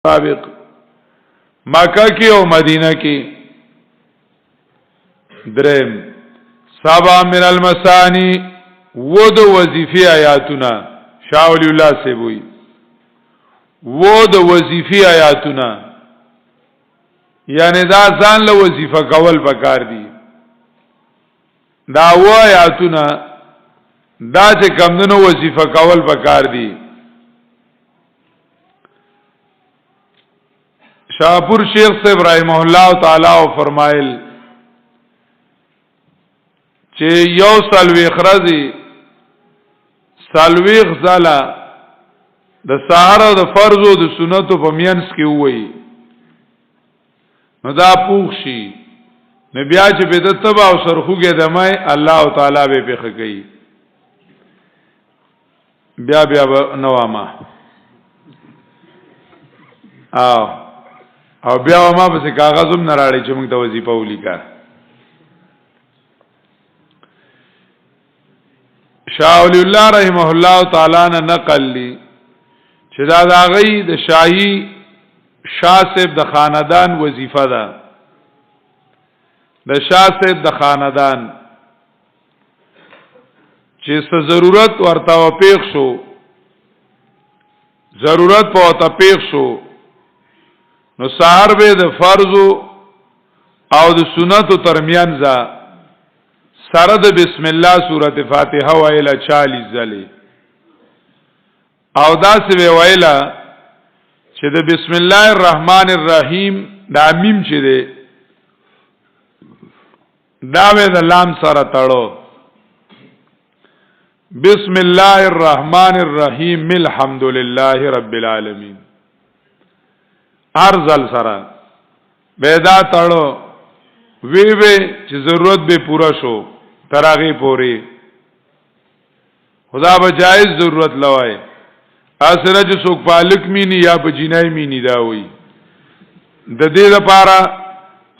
سابق مکہ کی او مدینہ کی درم سبع من المثانی ود وظیفی آیاتنا شاہ ولی اللہ سے بوئی ود وظیفی آیاتنا یعنی دا ځان له وظیفه کول پکار دي دا و آیاتنا دا چې کمدنو وظیفه کول پکار دي شاہپور شیخ صاحب رحمه الله تعالی او فرمایل چې یو سلویخ رضی سلویخ زالا د سحر او د فرض او د سنتو په مینس کې وای نو دا پوښ شي نو بیا چې بدعت تبا او سرخوګه دمای الله تعالی به پخ کوي بیا نوامه او بیا ما به کاغذم نه راړي چې موږ ته وظیفه ولیکا شاہ ولی اللہ رحمه الله تعالی نه نقل لی چې دا غي د شاهي شاه صاحب د خاندان وظیفه ده د شاه صاحب د خاندان چې څه ضرورت ورته پیښ شو ضرورت په ورته پیښ شو نو سحر به د فرض او د سنتو ترمنځ سره د بسم الله سورته فاتحه وایله 40 ځله او دا څه ویلا چې د بسم الله الرحمن الرحیم دا میم چې ده دا به د لام سره تړو بسم الله الرحمن الرحیم الحمدلله رب العالمین ارزل سره بیدا تړو وی چې ضرورت به پورا شو تراغی پوری خدا بجائز ضرورت لوائے اسره چې څوک پالک مینی یا په جنای مینی دا وي د دې لپاره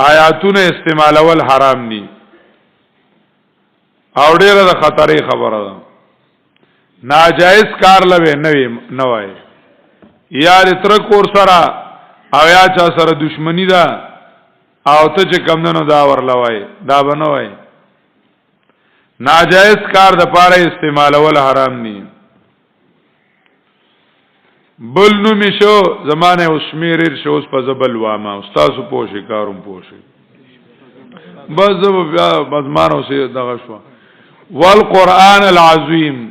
آیاتونه استعمالول حرام دي او ډیره د خطرې خبره ده ناجائز کار لوي نه وای یار تر کور سره او یا چا سره دشمنی ده او ته چې کمندنو دا ورلوي دا بنوي ناجائز کار د پاره استعمالول حرام دي بل نو میشو زمانه اوسمیر شوز په زبل وامه استاد پوښی کاروم پوښی بس بیا مزمانو سي دغه شو والقران العظیم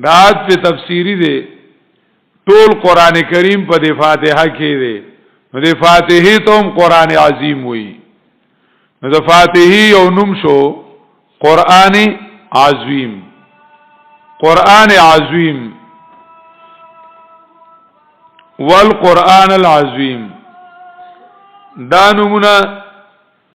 دا په تفسیری دی ټول قران کریم په د فاتحه کې دی نو د فاتحه ته هم قران عظیم وی نو د فاتحه یو نوم شو قران عظیم قران عظیم والقرآن العظیم دا نمونه